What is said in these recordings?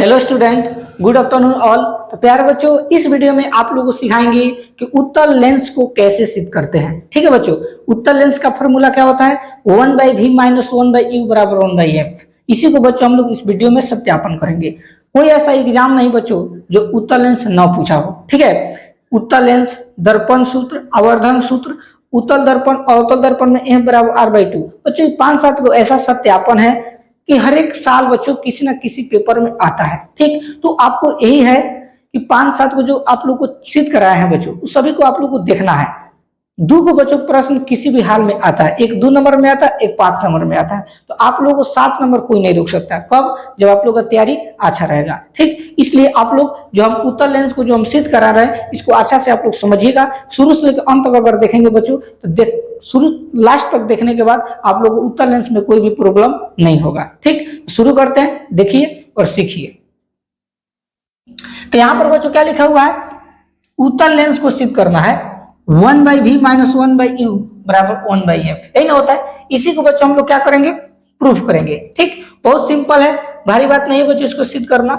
Hello student, good afternoon all. तो प्यारे बच्चों, इस वीडियो में आप लोगों को सिखाएंगे कि उत्तल लेंस को कैसे सिद्ध करते हैं। ठीक है बच्चों, उत्तल लेंस का फॉर्मूला क्या होता है? 1/v - 1/u बराबर 1/f। इसी को बच्चों हम लोग इस वीडियो में सत्यापन करेंगे। कोई ऐसा एग्जाम नहीं बच्चों जो उत्तल लेंस न पूछा हो। ठीक है, उत्तल लेंस, दर्पण सूत्र, आवर्धन सूत्र, उत्तल दर्पण, अवतल दर्पण में m बराबर r/2। बच्चों 5-7 को ऐसा सत्यापन है कि हर एक साल बच्चों किसी ना किसी पेपर में आता है। ठीक, तो आपको यही है कि 5-7 को जो आप लोग को सिद्ध कराए हैं बच्चों, उस सभी को आप लोग को देखना है। दो को बच्चों प्रश्न किसी भी हाल में आता है, एक 2 नंबर में आता है, एक 5 नंबर में आता है। तो आप लोगों को 7 नंबर कोई नहीं रोक सकता। कब? जब आप लोग का तैयारी अच्छा रहेगा। ठीक, इसलिए आप लोग जो हम उत्तल लेंस को जो हम सिद्ध करा रहे हैं, इसको अच्छा से आप लोग समझिएगा। शुरू से लेकर अंत तक अगर देखेंगे बच्चों तो शुरू लास्ट तक देखने के बाद आप लोग उत्तल लेंस में कोई भी प्रॉब्लम नहीं होगा। ठीक, शुरू करते हैं, देखिए और सीखिए। तो यहां पर बच्चों क्या लिखा हुआ है? उत्तल लेंस को सिद्ध करना है 1/v - 1/u बराबर 1/f। यही ना होता है। इसी को बच्चों हम लोग क्या करेंगे? प्रूफ करेंगे। ठीक, बहुत सिंपल है, भारी बात नहीं है बच्चों इसको सिद्ध करना।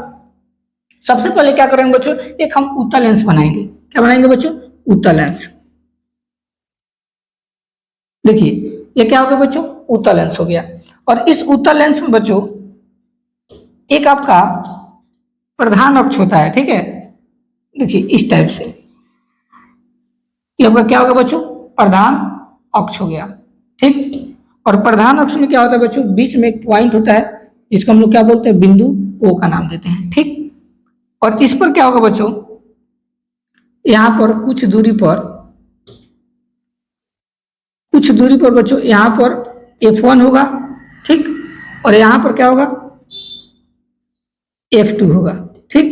सबसे पहले क्या करेंगे बच्चों? एक हम उत्तल लेंस बनाएंगे। क्या बनाएंगे बच्चों? उत्तल लेंस। देखिए ये क्या हो गया बच्चों? उत्तल लेंस हो गया। और इस उत्तल लेंस में बच्चों एक आपका प्रधान अक्ष होता है। ठीक है, देखिए इस टाइप से ये आपका क्या होगा बच्चों? प्रधान अक्ष हो गया। ठीक, और प्रधान अक्ष में क्या होता है बच्चों? बीच में एक पॉइंट होता है जिसको हम लोग क्या बोलते हैं? बिंदु ओ का नाम देते हैं। ठीक, और इस पर क्या होगा बच्चों? यहां पर कुछ दूरी पर बच्चों यहां पर F1 होगा। ठीक, और यहां पर क्या होगा? F2 होगा। ठीक,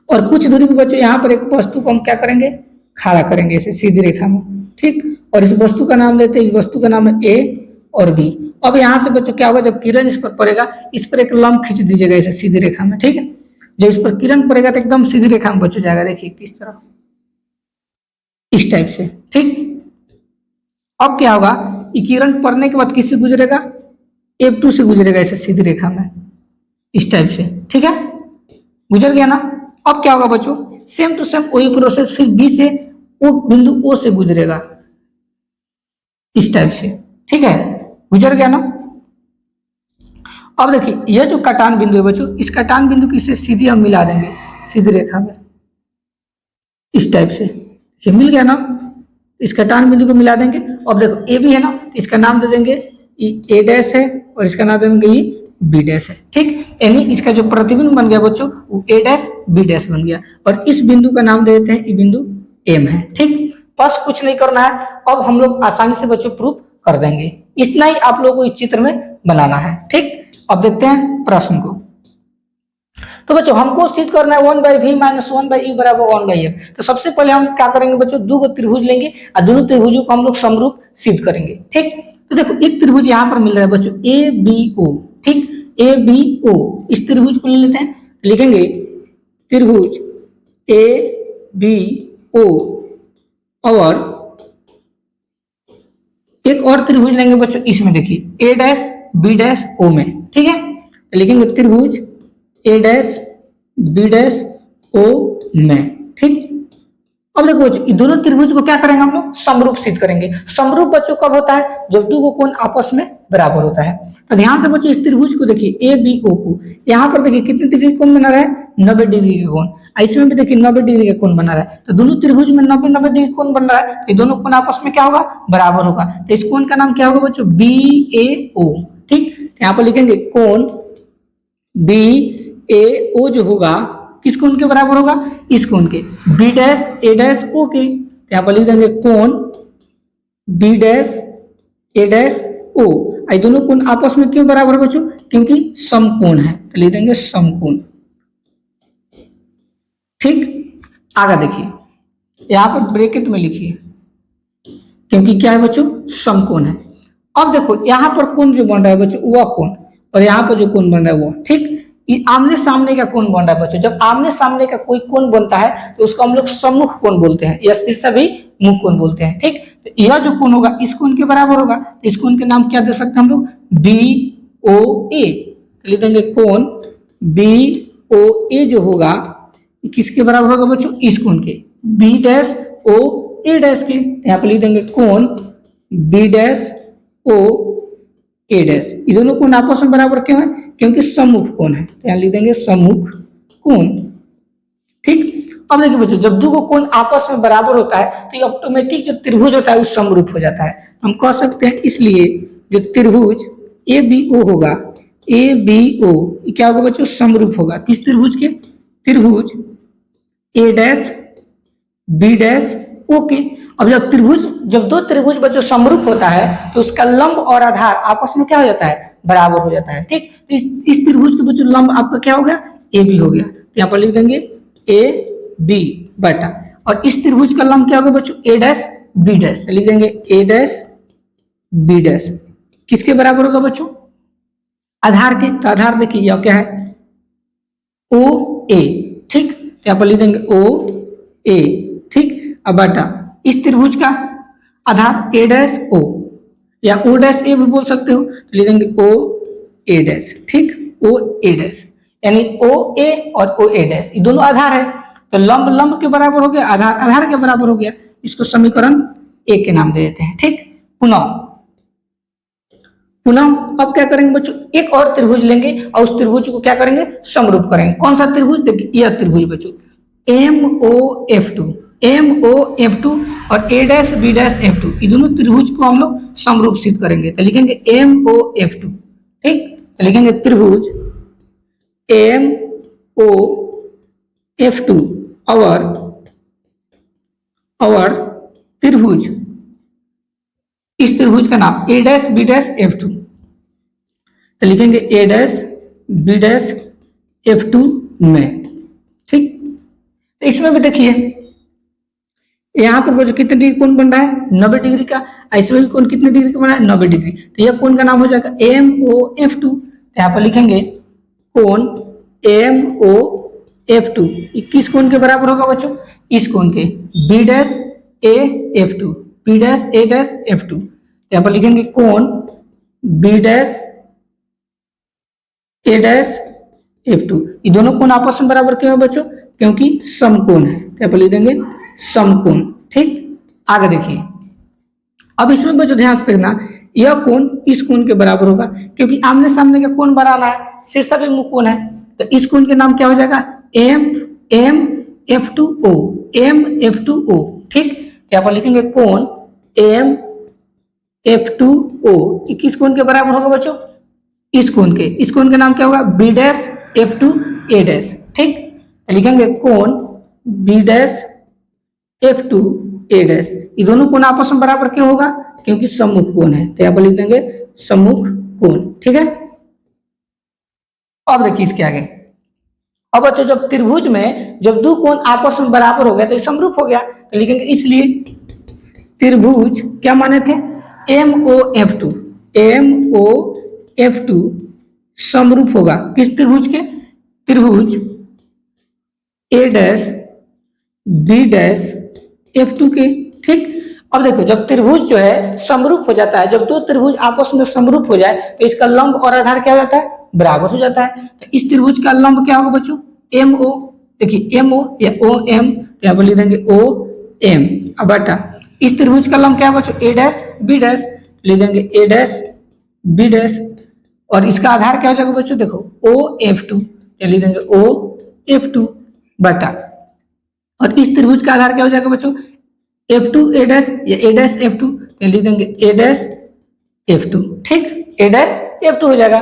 और कुछ दूरी पर बच्चों यहां पर एक वस्तु को हम क्या करेंगे? खड़ा करेंगे ऐसे सीधी रेखा में। ठीक, और इस वस्तु का नाम लेते हैं, इस वस्तु का नाम है A और B। अब यहां से बच्चों क्या होगा? जब किरण इस पर पड़ेगा, इस पर एक लंब खींच दीजिएगा ऐसे सीधी रेखा में। ठीक है, जब इस पर किरण पड़ेगा तो एकदम सीधी रेखा में बच्चों जाएगा। देखिए किस तरह, इस टाइप से। ठीक, अब क्या होगा? ये किरण पड़ने के बाद किससे गुजरेगा? F2 से गुजरेगा ऐसे सीधी रेखा में, इस टाइप से। ठीक है, गुजर गया ना। अब क्या होगा बच्चों? सेम टू सेम वही प्रोसेस फिर बी से ओ बिंदु ओ से गुजरेगा इस टाइप से। ठीक है, गुजर गया ना। अब देखिए यह जो कटान बिंदु है बच्चों, इस कटान बिंदु की से सीधी हम मिला देंगे सीधी रेखा में इस टाइप से। ये मिल गया ना, इस कटान बिंदु को मिला देंगे। अब देखो ए भी है ना, इसका नाम दे देंगे ए डैश है और इसका नाम दे देंगे ये बी डैश है। ठीक, यानी इसका जो प्रतिबिंब बन गया बच्चों वो ए डैश बी डैश बन गया। और इस बिंदु का नाम दे देते हैं, ये बिंदु एम है। ठीक, बस कुछ नहीं करना है। अब हम लोग आसानी से बच्चों प्रूफ कर देंगे। इतना ही आप लोगों को इस चित्र में बनाना है। ठीक, अब देखते हैं प्रश्न को। तो बच्चों हमको सिद्ध करना है 1/v - 1/u बराबर 1/f। तो सबसे पहले हम क्या करेंगे बच्चों? दो त्रिभुज लेंगे और दोनों त्रिभुजों को हम लोग समरूप सिद्ध करेंगे। ठीक, तो देखो एक त्रिभुज यहाँ पर मिल रहा है बच्चों ABO। ठीक, ABO, इस त्रिभुज को ले लेते हैं, लिखेंगे त्रिभुज ABO और एक और त्रिभुज लेंगे बच्चों इसमें, देखिए A dash B dash O में। ठीक है, लिखेंगे त्रिभुज A dash B dash O में। ठीक, अब देखो बच्चों दोनों त्रिभुज को क्या करेंगे? हम लोग समरूप सिद्ध करेंगे। समरूप बच्चों कब होता है? जब दो कोण आपस में बराबर होता है। तो ध्यान से बच्चों इस त्रिभुज को देखिए ABO को, यहाँ पर देखिए कितने डिग्री कोण बना रहा है? 90 डिग्री का कोण। इसमें भी देखिए 90 डिग्री का कोण बना रहा है। तो दोनों त्रिभुज में 90 डिग्री कोण बन रहा है, तो दोनों कोण आपस में क्या होगा? बराबर होगा। तो इस कोण का नाम क्या होगा बच्चों? BAO। ठीक, यहाँ पर लिखेंगे कोण BAO जो होगा किस कोण के बराबर होगा? इस कोण के, B dash A dash O के। यहाँ पर लिख देंगे कोण B dash A dash O। ये दोनों कोण आपस में क्यों बराबर बच्चों? क्योंकि समकोण है, तो लिख देंगे समकोण। ठीक, आगे देखिए यहाँ पर ब्रैकेट में लिखिए, क्योंकि क्या है बच्चों? समकोण है। अब देखो यहाँ पर कोण जो बन रहा है बच्चों वह कोण, और यहाँ पर जो कोण बन रहा है वो। ठीक, आमने सामने का कोण बन रहा है बच्चों। जब आमने सामने का कोई कोण बनता है तो उसको हम लोग सम्मुख कोण बोलते हैं या शीर्ष भी मुख कोण बोलते हैं। ठीक, तो यह जो कोण होगा इस कोण के बराबर होगा। तो इस कोण के नाम क्या दे सकते हैं हम लोग? BOA। लिख देंगे कोण बी ओ ए जो होगा किसके बराबर होगा बच्चों, इस कोण के B dash O A dash के। यहाँ पर लिख देंगे कोण B dash O A dash. ये दोनों कोण आपस में बराबर क्यों है, क्योंकि सम्मुख कोण है। यहाँ लिख देंगे सम्मुख कोण। ठीक, अब देखिए बच्चों जब दो कोण आपस में बराबर होता है तो ये ऑटोमेटिक जो त्रिभुज होता है वो समरूप हो जाता है। हम कह सकते हैं इसलिए जो त्रिभुज ए बी ओ होगा, ए बी ओ क्या होगा बच्चों, समरूप होगा। किस त्रिभुज के, त्रिभुज A dash B dash O के। अब जब दो त्रिभुज बच्चों समरूप होता है तो उसका लंब और आधार आपस में क्या हो जाता है, बराबर हो जाता है। ठीक, तो इस त्रिभुज के बच्चों लंब आपका क्या हो गया, ए बी हो गया। तो यहाँ पर लिख देंगे ए बी बटा, और इस त्रिभुज का लंब क्या होगा बच्चों, ए डैश बी डैश। लिख देंगे ए डैश बी डैश किसके बराबर होगा बच्चों, आधार के। तो आधार देखिए यह क्या है, ओ ए। ठीक, तो यहाँ पर लिख देंगे ओ ए। ठीक, अब बटा इस त्रिभुज का आधार ए डैश ओ, या ओ डैश ए भी बोल सकते हो, तो लिख देंगे ओ ए डैश। ठीक, ओ ए डैश यानी ओ ए और ओ ए डैश ये दोनों आधार है, तो लंब लंब के बराबर हो गया, आधार आधार के बराबर हो गया। इसको समीकरण एक के नाम दे देते हैं। ठीक, पुनः अब क्या करेंगे बच्चों, एक और त्रिभुज लेंगे और उस त्रिभुज को क्या करेंगे, समरूप करेंगे। कौन सा त्रिभुज, देखिए यह त्रिभुज बच्चों M O F two, M O F two और A dash B dash F two, ये दोनों त्रिभुज को हम लोग समरूप सिद्ध करेंगे। तो लिखेंगे एम ओ एफ टू। ठीक, तो लिखेंगे त्रिभुज एम ओ एफ टू और त्रिभुज, इस त्रिभुज का नाम A dash B dash F two. तो लिखेंगे A dash B dash F two में। ठीक, तो इसमें भी देखिए यहाँ पर बच्चों कितने डिग्री कोण बन रहा है, 90 डिग्री का। इसमें भी कोण कितने डिग्री का बना है, 90 डिग्री। तो यह कोण का नाम हो जाएगा एम ओ एफ टू। तो यहाँ पर लिखेंगे कोण एम ओ एफ टू किस कोण के बराबर होगा बच्चों, इस कोण के B dash A F two, B dash A dash F two. यहाँ पर लिखेंगे कोण B dash A dash F two. ये दोनों कोण आपस में बराबर क्यों है बच्चों, क्योंकि समकोण है। यहाँ पर लिख देंगे समकोण। ठीक, आगे देखिए अब इसमें बच्चों ध्यान से देखना, यह कोण इस कोण के बराबर होगा, क्योंकि आमने सामने का कोण बनाना है, शीर्षाभिमुख कोण है। तो इस कोण के नाम क्या हो जाएगा, M M F two O, M F two O. ठीक, यहाँ पर लिखेंगे कोण एम एफ टू ओ किस कोण के बराबर होगा बच्चों, इस कोण के। इस कोण के नाम क्या होगा, B dash F to A dash. ठीक, लिखेंगे कोण B dash F to A dash. ये दोनों कोण आपस में बराबर क्यों होगा, क्योंकि सम्मुख कोण है। तो यहाँ पर लिख देंगे सम्मुख कोण। ठीक है, अब देखिए इसके आगे। अब बच्चों जब त्रिभुज में जब दो कोण आपस में बराबर हो गया तो समरूप हो गया। तो लिखेंगे इसलिए त्रिभुज क्या माने थे, M O F two, M O F two समरूप होगा किस त्रिभुज के, त्रिभुज A dash B dash F two के। ठीक, अब देखो जब त्रिभुज जो है समरूप हो जाता है, जब दो त्रिभुज आपस में समरूप हो जाए तो इसका लंब और आधार क्या हो जाता है, बराबर हो जाता है। तो इस त्रिभुज का लंब क्या होगा बच्चों, एम ओ। देखिए एम ओ या ओ एम, यहाँ पर लिख देंगे ओ एम। अब बटा इस त्रिभुज का लंब क्या है बच्चों, ए डैश बी डैश, लिख देंगे ए डैश बी डैश। और इसका आधार क्या हो जाएगा बच्चों, देखो ओ एफ टू, लिख देंगे ओ एफ टू बटा, और इस त्रिभुज का आधार क्या हो जाएगा बच्चों, एफ टू ए डैश या ए डैश एफ टू, लिख देंगे ए डैश एफ टू। ठीक, ए डैश एफ टू हो जाएगा।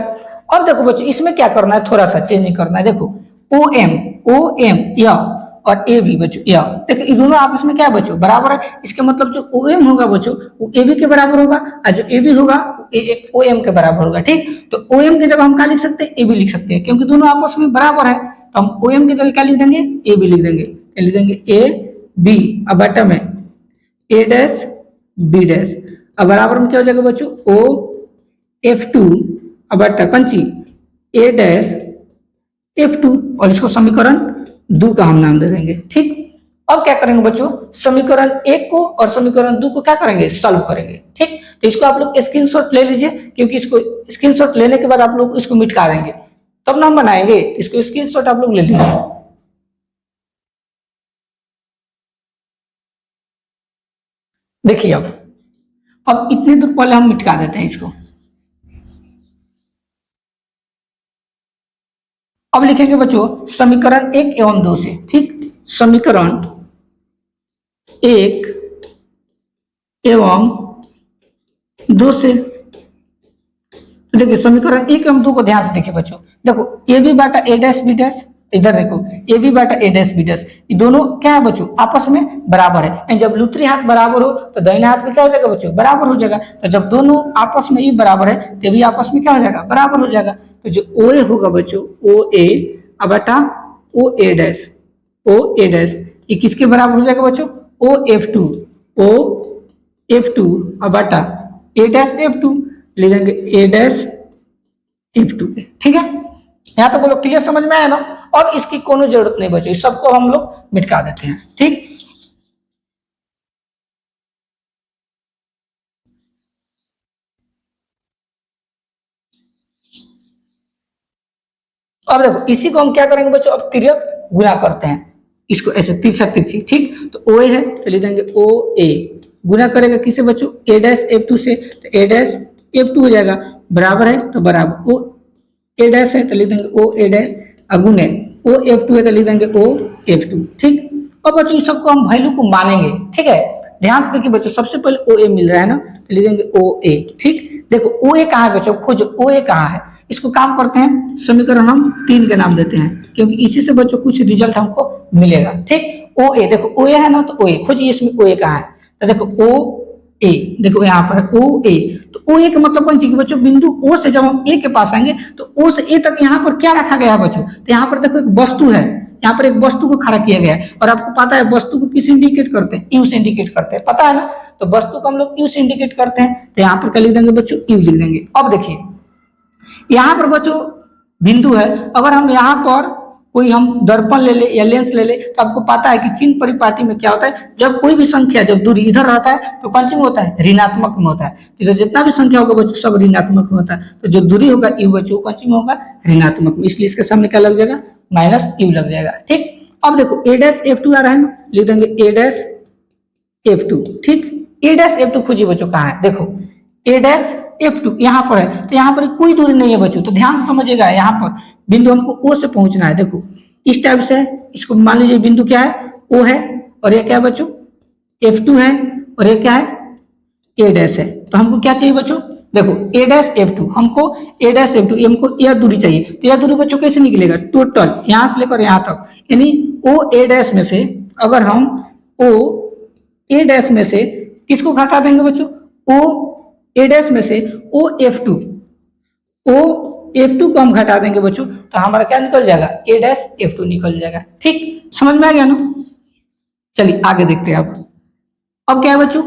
अब देखो बच्चों इसमें क्या करना है, थोड़ा सा चेंज करना है। देखो ओ एम या और ए बी बच्चों या, देखो ये दोनों आपस में क्या है बच्चों, बराबर है। इसके मतलब जो ओ एम होगा बच्चों वो ए बी के बराबर होगा, और जो ए बी होगा ओ एम के बराबर होगा। ठीक, तो ओ एम की जगह हम क्या लिख सकते हैं, ए बी लिख सकते हैं, क्योंकि दोनों आपस में बराबर है। तो हम ओ एम की जगह क्या लिख देंगे, ए बी लिख देंगे, लिख देंगे ए बी। अब बटा में ए डैश बी डैश, अब बराबर में क्या हो जाएगा बच्चों, ओ एफ टू, अब बटा कंची ए डैश एफ टू, और इसको समीकरण 2 का हम नाम दे देंगे। ठीक, अब क्या करेंगे बच्चों, समीकरण 1 को और समीकरण 2 को क्या करेंगे, सॉल्व करेंगे। ठीक, तो इसको आप लोग स्क्रीनशॉट ले लीजिए, क्योंकि इसको स्क्रीनशॉट लेने के बाद आप लोग इसको मिटा देंगे। तब ना हम बनाएंगे। इसको स्क्रीनशॉट आप लोग ले लीजिए। देखिए अब इतने दूर पहले हम मिटा देते हैं इसको। अब लिखेंगे बच्चों समीकरण 1 एवं 2 से, ठीक, समीकरण 1 एवं 2 से। तो देखिए समीकरण 1 एवं 2 को ध्यान से देखिए बच्चों, देखो ए बी बाटा ए डैश बी डैश, इधर देखो ए बी बाटा ए डैश बी डैश, ये दोनों क्या है बच्चों आपस में बराबर है। जब लूथरी हाथ बराबर हो तो दाहिने हाथ में क्या हो जाएगा बच्चों बराबर हो जाएगा। तो जब दोनों आपस में ही बराबर है तो भी आपस में क्या हो जाएगा बराबर हो जाएगा। तो जो ओ ए होगा बच्चों ओ ए बटा ओ A dash, O A dash ये किसके बराबर हो जाएगा बच्चों O F two, O F two बटा ए डैश एफ टू, ले लेंगे ए डैश एफ टू, ठीक है। यहां तक बोलो क्लियर समझ में आया ना। अब इसकी कोनो जरूरत नहीं बची, सबको हम लोग मिटा देते हैं, ठीक। अब देखो इसी को हम क्या करेंगे बच्चों, अब तिर्यक गुना करते हैं इसको ऐसे तिरछा तिरछी, ठीक। तो ओ ए है तो लिख देंगे ओ ए, गुना करेगा किसे बच्चों ए डैश एफ टू से, तो ए डैश एफ टू हो जाएगा, बराबर है तो बराबर, ओ ए डैश है तो लिख देंगे ओ ए डैश, गुने ओ एफ टू है तो लिख देंगे ओ एफ टू, ठीक। अब बच्चों इस सबको हम वैल्यू को मानेंगे, ठीक है। ध्यान से देखिए बच्चों सबसे पहले ओ ए मिल रहा है ना तो लिख देंगे ओ ए, ठीक। देखो ओ ए कहाँ है बच्चों, खोजो ओ ए कहाँ है। इसको काम करते हैं समीकरण हम 3 के नाम देते हैं क्योंकि इसी से बच्चों कुछ रिजल्ट हमको मिलेगा, ठीक। ओ ए देखो ओ ए है ना तो ओ ए खोजिए, इसमें ओ ए कहाँ है तो देखो ओ ए, देखो यहाँ पर ओ ए, तो ओ ए का मतलब कौन चीज बच्चों बिंदु ओ से जब हम ए के पास आएंगे तो ओ से ए तक यहाँ पर क्या रखा गया है बच्चों, तो यहाँ पर देखो एक वस्तु है, यहाँ पर एक वस्तु को खड़ा किया गया है और आपको पता है वस्तु को किस इंडिकेट करते हैं यू से इंडिकेट करते हैं, पता है ना। तो वस्तु को हम लोग यू से इंडिकेट करते हैं तो यहाँ पर क्या लिख देंगे बच्चों यू लिख देंगे। अब देखिए यहाँ पर बच्चों बिंदु है, अगर हम यहाँ पर कोई हम दर्पण ले ले या लेंस ले ले तो आपको पता है कि चिन्ह परिपाटी में क्या होता है, जब कोई भी संख्या जब दूरी इधर रहता है तो कौन सी में होता है ऋणात्मक में होता है। इधर जितना भी संख्या होगा बच्चों सब ऋणात्मक में होता है, तो जो दूरी होगा यू बच्चों कौन सी में होगा ऋणात्मक में, इसलिए इसके सामने क्या लग जाएगा माइनस यू लग जाएगा, ठीक। अब देखो ए डैश एफ टू आ रहा है ना, लिख देंगे ए डैश एफ टू, ठीक। ए डैश एफ टू खोजिए बच्चों कहाँ है, देखो ए डैश एफ टू यहाँ पर है, तो यहाँ पर कोई दूरी नहीं है बच्चों, तो ध्यान से समझिएगा यहाँ पर बिंदु हमको ओ से पहुंचना है। देखो इस टाइप से इसको मान लीजिए बिंदु क्या है ओ है और ये क्या है बच्चों एफ टू है और ये क्या है ए डैश है, तो हमको क्या चाहिए बच्चों देखो ए डैश एफ टू, हमको ए डैश एफ टू हमको यह दूरी चाहिए, तो यह दूरी बच्चों कैसे निकलेगा टोटल यहाँ से लेकर यहाँ तक, यानी ओ ए डैश में से अगर हम ओ ए डैश में से किसको घटा देंगे बच्चों ओ ए डैश में से ओ एफ टू को हम घटा देंगे बच्चों तो हमारा क्या निकल जाएगा ए डैश एफ टू निकल जाएगा, ठीक। समझ में आ गया ना। चलिए आगे देखते हैं अब क्या है बच्चों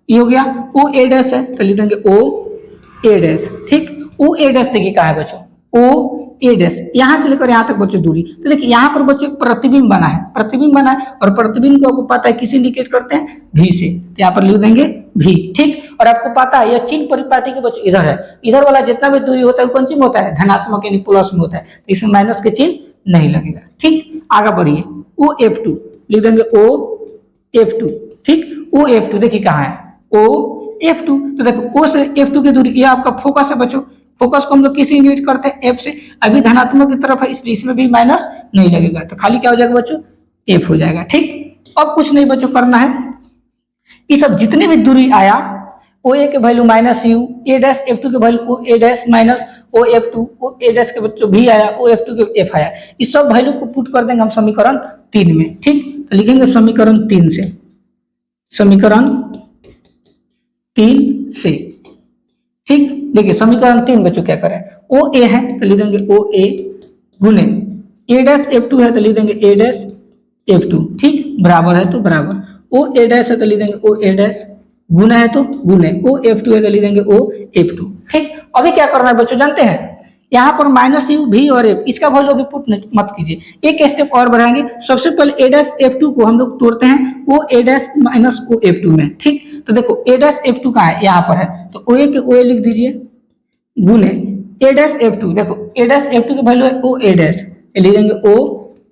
ये हो गया ओ ए डैश है तो लिख देंगे ओ ए डैश, ठीक। ओ ए डैश देखिए कहाँ है बच्चों ओ ए डैश, यहाँ से लेकर यहाँ तक बच्चों दूरी, तो देखिए यहाँ पर बच्चों एक प्रतिबिंब बना है, प्रतिबिंब बना है और प्रतिबिंब को आपको पता है किसे इंडिकेट करते हैं भी से, तो यहाँ पर लिख देंगे भी, ठीक। और आपको पता है यह चिन्ह परिपाटी के बच्चों इधर है, इधर वाला जितना भी दूरी होता है कौन सी में होता है धनात्मक यानी प्लस में होता है, तो इसमें माइनस के चिन्ह नहीं लगेगा, ठीक। आगे बढ़िए ओ एफ टू लिख देंगे ओ एफ टू, ठीक। ओ एफ टू देखिए कहाँ है ओ एफ टू, तो देखो ओ से एफ टू की दूरी ये आपका फोकस है बच्चों, फोकस को हम लोग किसी इंडिकेट करते हैं एफ से, अभी धनात्मक की तरफ है इसलिए इसमें भी माइनस नहीं लगेगा, तो खाली क्या हो जाएगा बच्चों एफ हो जाएगा, ठीक। अब कुछ नहीं बच्चों करना है, ये सब जितने भी दूरी आया ओ ए के value minus U, A dash F two के value O A dash minus O F two, O A dash के बच्चों भी आया ओ एफ टू के एफ आया, इस सब वैल्यू को पुट कर देंगे हम समीकरण 3 में, ठीक। तो लिखेंगे समीकरण 3 से, समीकरण 3 से, ठीक। देखिए समीकरण 3 बच्चों क्या करें ओ ए है तो लिख देंगे ओ ए गुने ए डैश एफ टू है तो लिख देंगे ए डैश एफ टू, ठीक। बराबर है तो बराबर ओ ए डैश है तो लिख देंगे ओ ए डैश, गुना है तो गुने ओ एफ टू है तो लिख देंगे ओ एफ टू, ठीक। अभी क्या करना है बच्चों जानते हैं, यहाँ पर माइनस यू भी और एफ इसका वैल्यू अभी पुट मत कीजिए, एक स्टेप और बढ़ाएंगे। सबसे पहले ए डैश एफ टू को हम लोग तोड़ते हैं O A dash minus O F two में, ठीक। तो देखो ए डैश एफ टू कहाँ है यहाँ पर है, तो ओ ए के ओ ए लिख दीजिए गुने ए डैश एफ टू, देखो ए डैश एफ टू की वैल्यू है ओ ए डैश, लिख देंगे ओ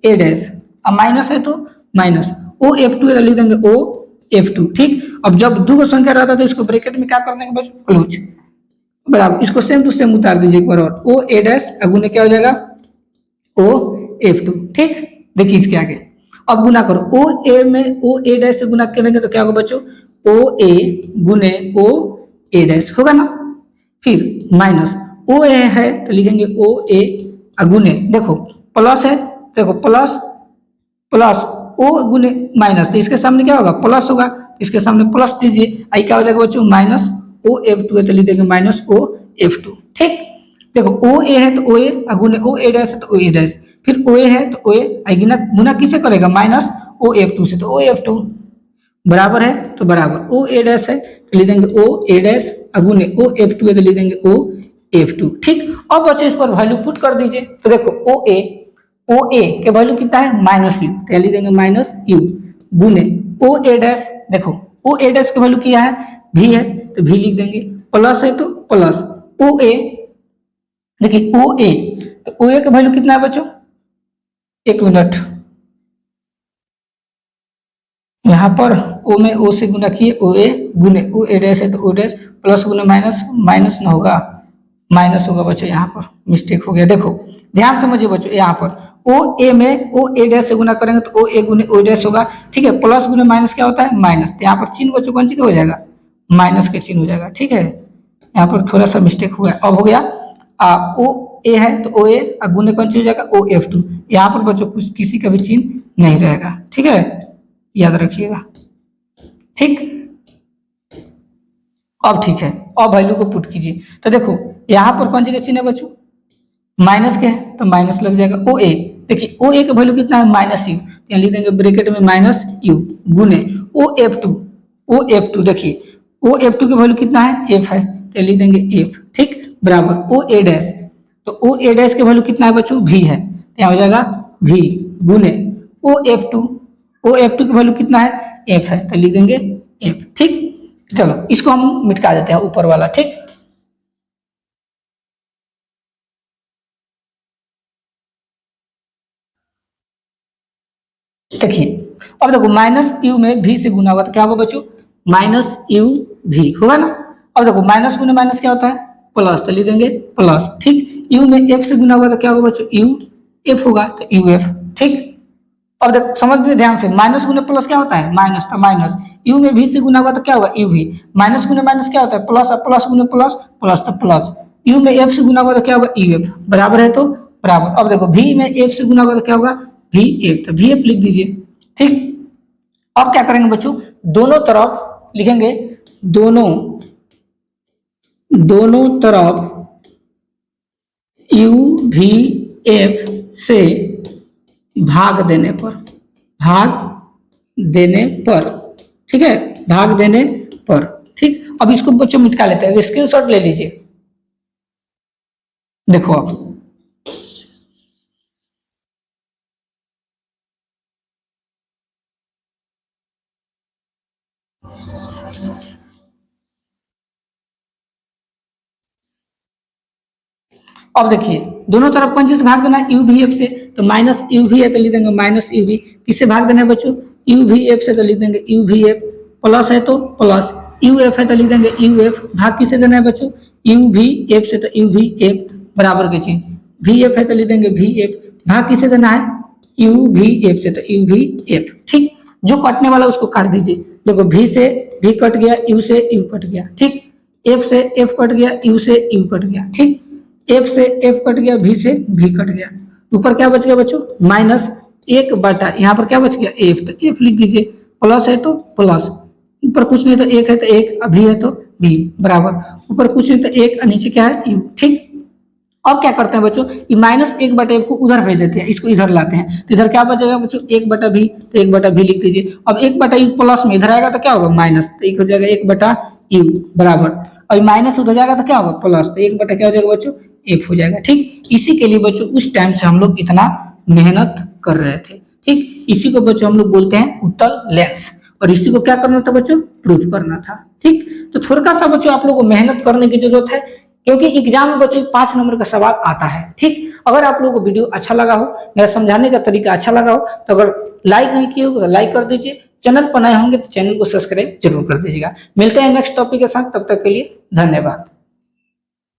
ए डैश, अब माइनस है तो माइनस ओ एफ टू लिख देंगे ओ एफ टू। ठीक, अब जब दो का संख्या रहता है तो इसको ब्रैकेट में क्या कर देंगे बच्चों, क्लोज, बराबर इसको सेम टू सेम उतार दीजिए एक बार और, ओ ए डैश गुने क्या हो जाएगा ओ एफ टू। ठीक, देखिए इसके आगे अब गुना करो, ओ ए में ओ ए डैश से गुना करेंगे तो क्या होगा बच्चों, ओ ए गुने ओ ए डैश होगा ना, फिर माइनस ओ ए है तो लिखेंगे ओ ए गुने, देखो प्लस है, देखो प्लस प्लस ओ गुने माइनस, तो इसके सामने क्या होगा प्लस होगा, इसके सामने प्लस दीजिए, आई क्या हो जाएगा बच्चों माइनस ओ एफ टू है तो लिख देंगे माइनस ओ एफ टू। ठीक, देखो ओ ए है तो ओ ए गुने ओ ए डैश है तो ओ ए डैश, फिर ओ ए है तो ओ ए आई गुना गुना किसे करेगा माइनस ओ एफ टू से, तो ओ एफ टू बराबर है तो बराबर ओ ए डैश है तो लिख देंगे ओ ए डैश गुने ओ एफ टू है तो लिख देंगे ओ एफ टू। ठीक, अब बच्चों इस पर वैल्यू पुट कर दीजिए, तो देखो ओ ए के वैल्यू कितना है माइनस यू, तो लिख देंगे माइनस यू गुने ओ ए डैश, देखो ओ ए डैश की वैल्यू क्या है भी है तो भी लिख देंगे, प्लस है तो प्लस ओ ए, देखिए ओ ए, तो ओ ए का वैल्यू कितना है बच्चों, एक मिनट, यहाँ पर ओ में ओ से गुना किए ओ ए गुने ओ ए डैश है तो ओ डैश, प्लस गुने माइनस माइनस न होगा माइनस होगा बच्चों, यहाँ पर मिस्टेक हो गया, देखो ध्यान समझिए बच्चों, यहाँ पर ओ ए में ओ ए डैश से गुना करेंगे तो ओ ए गुने ओ डैश होगा। ठीक है, प्लस गुने माइनस क्या होता है माइनस, तो यहाँ पर चिन्ह बच्चों कौन सी का हो जाएगा माइनस के चिन्ह हो जाएगा। ठीक है, यहाँ पर थोड़ा सा मिस्टेक हुआ है, अब हो गया ओ ए है तो ओ ए गुने कौन सी हो जाएगा ओ एफ टू, यहाँ पर बच्चों कुछ किसी का भी चिन्ह नहीं रहेगा। ठीक है, याद रखिएगा। ठीक, अब ठीक है, अब वैल्यू को पुट कीजिए, तो देखो यहाँ पर कौन सी का चिन्ह है बच्चों माइनस के है तो माइनस लग जाएगा ओ ए, देखिए ओ ए का वैल्यू कितना है माइनस यू, यहाँ लिख देंगे ब्रैकेट में माइनस यू गुने ओ एफ टू, देखिए ओ एफ टू की वैल्यू कितना है एफ है तो लिख देंगे एफ। ठीक, बराबर ओ ए डैश, तो ओ ए डैश की वैल्यू कितना है बच्चों भी है तो यहाँ हो जाएगा भी गुने ओ एफ टू की वैल्यू कितना है एफ है तो लिख देंगे एफ। ठीक, चलो इसको हम मिटका देते हैं ऊपर वाला। ठीक, देखिए अब देखो माइनस यू में भी से गुना होगा तो क्या होगा बच्चों माइनस यू भी होगा ना। अब देखो माइनस गुना माइनस क्या होता है प्लस, तो लिख देंगे प्लस। ठीक, यू में एफ से गुना होगा तो क्या होगा बच्चों यू एफ होगा तो यू एफ। ठीक, अब देखो समझ ध्यान से, माइनस गुना प्लस क्या होता है माइनस, तो माइनस यू में भी से गुना होगा तो क्या होगा यू भी, माइनस गुना माइनस क्या होता है प्लस, प्लस गुना प्लस प्लस तो प्लस, यू में एफ से गुना होगा तो क्या होगा यू एफ, बराबर है तो बराबर। अब देखो भी में एफ से गुना होगा तो क्या होगा भी एफ, तो भी एफ लिख दीजिए। ठीक, अब क्या करेंगे बच्चों दोनों तरफ लिखेंगे, दोनों तरफ यू भी एफ से भाग देने पर, ठीक है भाग देने पर। ठीक, अब इसको बच्चों मिटका लेते हैं, स्क्रीनशॉट ले लीजिए। देखो अब देखिए दोनों तरफ कौन चीज से भाग देना है यू भी एफ से, तो माइनस यू भी है तो लिख देंगे माइनस यू भी, किससे भाग देना है बच्चों यू भी एफ से तो लिख देंगे यू भी एफ, प्लस है तो प्लस, यू एफ है तो लिख देंगे यू एफ, भाग किसे देना है बच्चों यू भी एफ से तो यू भी एफ बराबर के चीज, भी एफ है तो लिख देंगे भी एफ, भाग किसे देना है यू भी एफ से तो यू भी एफ। ठीक, जो कटने वाला उसको काट दीजिए, देखो भी से भी कट गया, यू से यू कट गया। ठीक, एफ से एफ कट गया, यू से यू कट गया। ठीक, एफ से एफ कट गया, भी से भी कट गया, ऊपर क्या बच गया बच्चों माइनस एक बटा, यहाँ पर क्या बच गया एफ, तो एफ लिख दीजिए, प्लस है तो प्लस, ऊपर कुछ नहीं तो एक है तो एक, अभी है तो भी बराबर, ऊपर कुछ नहीं तो एक, नीचे क्या है यू। ठीक, अब क्या करते हैं बच्चों ये माइनस एक बटा एफ को उधर भेज देते हैं, इसको इधर लाते हैं, तो इधर क्या बचेगा बच्चों एक बटा भी, तो एक बटा भी लिख दीजिए। अब एक बटा यू प्लस में इधर आएगा तो क्या होगा माइनस, तो एक हो जाएगा एक बटा यू बराबर, अब माइनस उधर जाएगा तो क्या होगा प्लस, तो एक बटा क्या हो जाएगा बच्चों एफ हो जाएगा। ठीक, इसी के लिए बच्चों उस टाइम से हम लोग इतना मेहनत कर रहे थे। ठीक, इसी को बच्चों हम लोग बोलते हैं उत्तल लेंस, और इसी को क्या करना था बच्चों प्रूफ करना था। ठीक, तो थोड़ा सा बच्चों आप लोगों को मेहनत करने की जरूरत है, क्योंकि एग्जाम में बच्चों 5 नंबर का सवाल आता है। ठीक, अगर आप लोगों को वीडियो अच्छा लगा हो, मेरा समझाने का तरीका अच्छा लगा हो, तो अगर लाइक नहीं किए हो तो लाइक कर दीजिए, चैनल पर नए होंगे तो चैनल को सब्सक्राइब जरूर कर दीजिएगा। मिलते हैं नेक्स्ट टॉपिक के साथ, तब तक के लिए धन्यवाद।